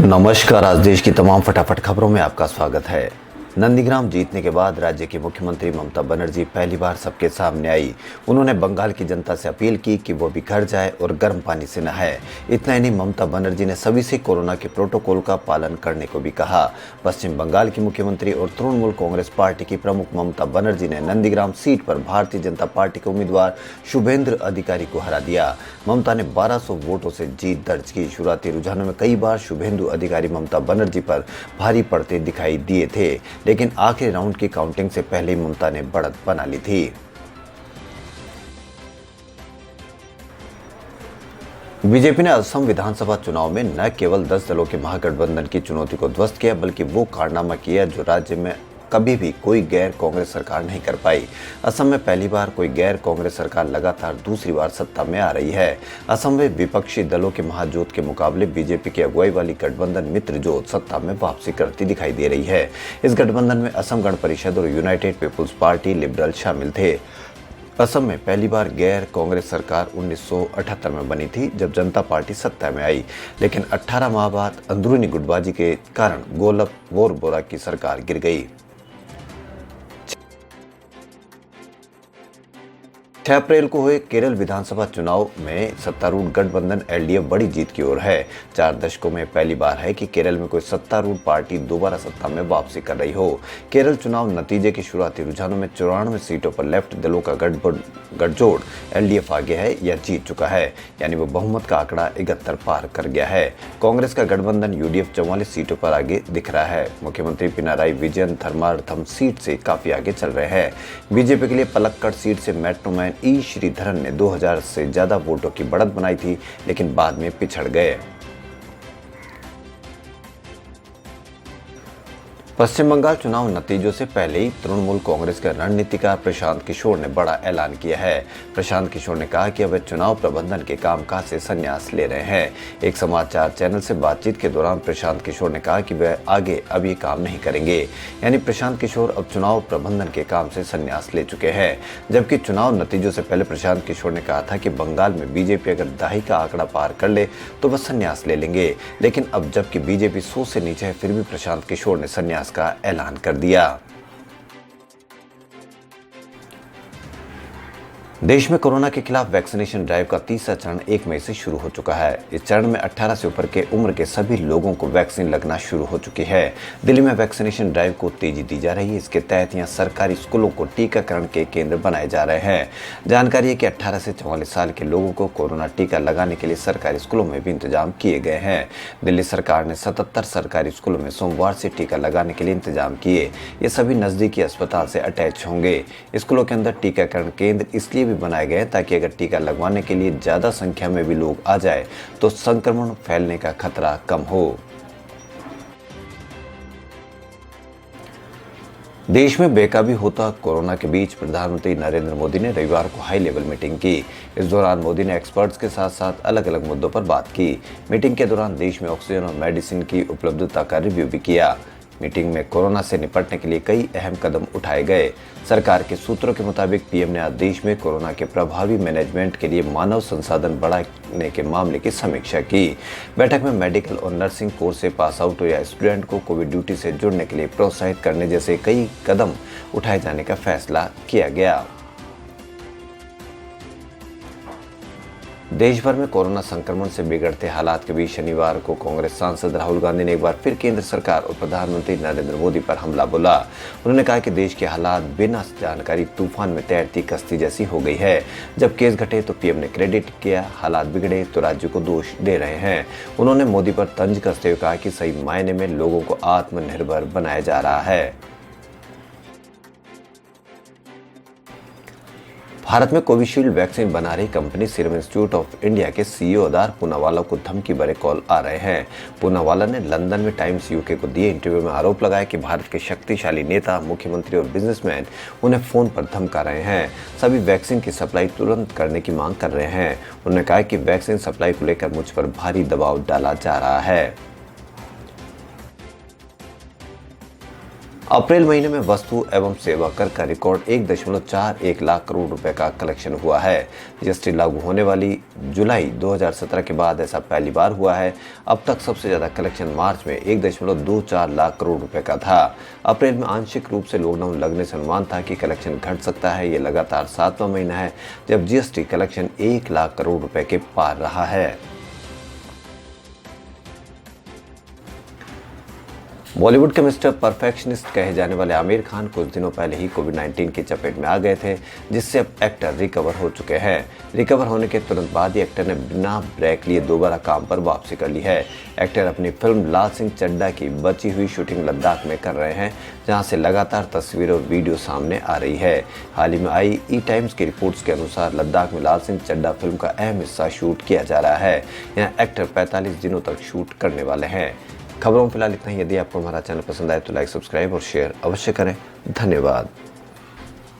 नमस्कार। आज देश की तमाम फटाफट खबरों में आपका स्वागत है। नंदीग्राम जीतने के बाद राज्य की मुख्यमंत्री ममता बनर्जी पहली बार सबके सामने आई। उन्होंने बंगाल की जनता से अपील की कि वो भी घर जाए और गर्म पानी से नहाए। इतना ही नहीं, ममता बनर्जी ने सभी से कोरोना के प्रोटोकॉल का पालन करने को भी कहा। पश्चिम बंगाल की मुख्यमंत्री और तृणमूल कांग्रेस पार्टी की प्रमुख ममता बनर्जी ने नंदीग्राम सीट पर भारतीय जनता पार्टी के उम्मीदवार शुभेंद्र अधिकारी को हरा दिया। ममता ने 1200 वोटों से जीत दर्ज की। शुरुआती रुझानों में कई बार शुभेंदु अधिकारी ममता बनर्जी पर भारी पड़ते दिखाई दिए थे, लेकिन आखिरी राउंड की काउंटिंग से पहले ही ममता ने बढ़त बना ली थी। बीजेपी ने असम विधानसभा चुनाव में न केवल 10 दलों के महागठबंधन की चुनौती को ध्वस्त किया, बल्कि वो कारनामा किया जो राज्य में कभी भी कोई गैर कांग्रेस सरकार नहीं कर पाई। असम में पहली बार कोई गैर कांग्रेस सरकार लगातार दूसरी बार सत्ता में आ रही है। असम में विपक्षी दलों के महाजोत के मुकाबले बीजेपी की अगुवाई वाली गठबंधन मित्रजोत सत्ता में वापसी करती दिखाई दे रही है। इस गठबंधन में असम गण परिषद और यूनाइटेड पीपुल्स पार्टी लिबरल शामिल थे। असम में पहली बार गैर कांग्रेस सरकार 1978 में बनी थी, जब जनता पार्टी सत्ता में आई, लेकिन 18 माह बाद अंदरूनी गुटबाजी के कारण गोलब वोरबोरा की सरकार गिर गई। 6 अप्रैल को हुए केरल विधानसभा चुनाव में सत्तारूढ़ गठबंधन एलडीएफ बड़ी जीत की ओर है। 4 दशकों में पहली बार है कि केरल में कोई सत्तारूढ़ पार्टी दोबारा सत्ता में वापसी कर रही हो। केरल चुनाव नतीजे के शुरुआती रुझानों में 94 सीटों पर लेफ्ट दलों का गठजोड़ एलडीएफ आगे है या जीत चुका है, यानी वो बहुमत का आंकड़ा 71 पार कर गया है। कांग्रेस का गठबंधन यूडीएफ 44 सीटों पर आगे दिख रहा है। मुख्यमंत्री पिनाराई विजयन धर्मार्थम सीट से काफी आगे चल रहे हैं। बीजेपी के लिए पलक्कड़ सीट से मेट्रो मैन ई श्रीधरन ने 2000 से ज्यादा वोटों की बढ़त बनाई थी, लेकिन बाद में पिछड़ गए। पश्चिम बंगाल चुनाव नतीजों से पहले ही तृणमूल कांग्रेस के रणनीतिकार प्रशांत किशोर ने बड़ा ऐलान किया है। प्रशांत किशोर ने कहा कि अब वे चुनाव प्रबंधन के कामकाज से संन्यास ले रहे हैं। एक समाचार चैनल से बातचीत के दौरान प्रशांत किशोर ने कहा कि वे आगे अब ये काम नहीं करेंगे, यानी प्रशांत किशोर अब चुनाव प्रबंधन के काम से संन्यास ले चुके हैं। जबकि चुनाव नतीजों से पहले प्रशांत किशोर ने कहा था कि बंगाल में बीजेपी अगर दहाई का आंकड़ा पार कर ले तो वह संन्यास ले लेंगे, लेकिन अब जबकि बीजेपी 100 से नीचे है, फिर भी प्रशांत किशोर ने संन्यास का ऐलान कर दिया। देश में कोरोना के खिलाफ वैक्सीनेशन ड्राइव का तीसरा चरण 1 मई से शुरू हो चुका है। इस चरण में 18 से ऊपर के उम्र के सभी लोगों को वैक्सीन लगना शुरू हो चुकी है। दिल्ली में वैक्सीनेशन ड्राइव को तेजी दी जा रही है। इसके तहत यहां सरकारी स्कूलों को टीकाकरण के केंद्र बनाए जा रहे हैं। जानकारी है कि 18 से 44 साल के लोगों को कोरोना टीका लगाने के लिए सरकारी स्कूलों में भी इंतजाम किए गए हैं। दिल्ली सरकार ने 77 सरकारी स्कूलों में सोमवार से टीका लगाने के लिए इंतजाम किए। ये सभी नजदीकी अस्पताल से अटैच होंगे। स्कूलों के अंदर टीकाकरण केंद्र इसलिए भी बनाए गए ताकि अगर टीका लगवाने के लिए ज्यादा संख्या में भी लोग आ जाए तो संक्रमण फैलने का खतरा कम हो। देश में बेकाबू होता कोरोना के बीच प्रधानमंत्री नरेंद्र मोदी ने रविवार को हाई लेवल मीटिंग की। इस दौरान मोदी ने एक्सपर्ट्स के साथ साथ अलग अलग मुद्दों पर बात की। मीटिंग के दौरान देश में ऑक्सीजन और मेडिसिन की उपलब्धता का रिव्यू भी किया। मीटिंग में कोरोना से निपटने के लिए कई अहम कदम उठाए गए। सरकार के सूत्रों के मुताबिक पीएम ने आज देश में कोरोना के प्रभावी मैनेजमेंट के लिए मानव संसाधन बढ़ाने के मामले की समीक्षा की। बैठक में मेडिकल और नर्सिंग कोर्स से पास आउट या स्टूडेंट को कोविड ड्यूटी से जुड़ने के लिए प्रोत्साहित करने जैसे कई कदम उठाए जाने का फैसला किया गया। देश भर में कोरोना संक्रमण से बिगड़ते हालात के बीच शनिवार को कांग्रेस सांसद राहुल गांधी ने एक बार फिर केंद्र सरकार और प्रधानमंत्री नरेंद्र मोदी पर हमला बोला। उन्होंने कहा कि देश के हालात बिना जानकारी तूफान में तैरती कश्ती जैसी हो गई है। जब केस घटे तो पीएम ने क्रेडिट किया, हालात बिगड़े तो राज्य को दोष दे रहे हैं। उन्होंने मोदी पर तंज कसते हुए कहा कि सही मायने में लोगों को आत्मनिर्भर बनाया जा रहा है। भारत में कोविशील्ड वैक्सीन बना रही company serum institute of India के सीईओ अदार पूनावाला को धमकी भरे कॉल आ रहे हैं। पूनावाला ने लंदन में टाइम्स यूके को दिए इंटरव्यू में आरोप लगाया कि भारत के शक्तिशाली नेता, मुख्यमंत्री और बिजनेसमैन उन्हें फोन पर धमका रहे हैं। सभी वैक्सीन की सप्लाई तुरंत करने की मांग कर रहे हैं। उन्होंने कहा कि वैक्सीन सप्लाई को लेकर मुझ पर भारी दबाव डाला जा रहा है। अप्रैल महीने में वस्तु एवं सेवा कर का रिकॉर्ड 1.41 लाख करोड़ रुपए का कलेक्शन हुआ है। जीएसटी लागू होने वाली जुलाई 2017 के बाद ऐसा पहली बार हुआ है। अब तक सबसे ज्यादा कलेक्शन मार्च में 1.24 लाख करोड़ रुपए का था। अप्रैल में आंशिक रूप से लॉकडाउन लगने से अनुमान था कि कलेक्शन घट सकता है। ये लगातार 7वां महीना है जब जीएसटी कलेक्शन 1 लाख करोड़ रुपए के पार रहा है। बॉलीवुड के मिस्टर परफेक्शनिस्ट कहे जाने वाले आमिर खान कुछ दिनों पहले ही कोविड-19 की चपेट में आ गए थे, जिससे अब एक्टर रिकवर हो चुके हैं। रिकवर होने के तुरंत बाद ही एक्टर ने बिना ब्रेक लिए दोबारा काम पर वापसी कर ली है। एक्टर अपनी फिल्म लाल सिंह चड्ढा की बची हुई शूटिंग लद्दाख में कर रहे हैं, जहां से लगातार तस्वीर और वीडियो सामने आ रही है। हाल ही में आई ई टाइम्स की रिपोर्ट्स के अनुसार लद्दाख में लाल सिंह चड्ढा फिल्म का अहम हिस्सा शूट किया जा रहा है। यहाँ एक्टर 45 दिनों तक शूट करने वाले हैं। खबरों में फिलहाल इतना ही। यदि आपको हमारा चैनल पसंद आए तो लाइक, सब्सक्राइब और शेयर अवश्य करें। धन्यवाद।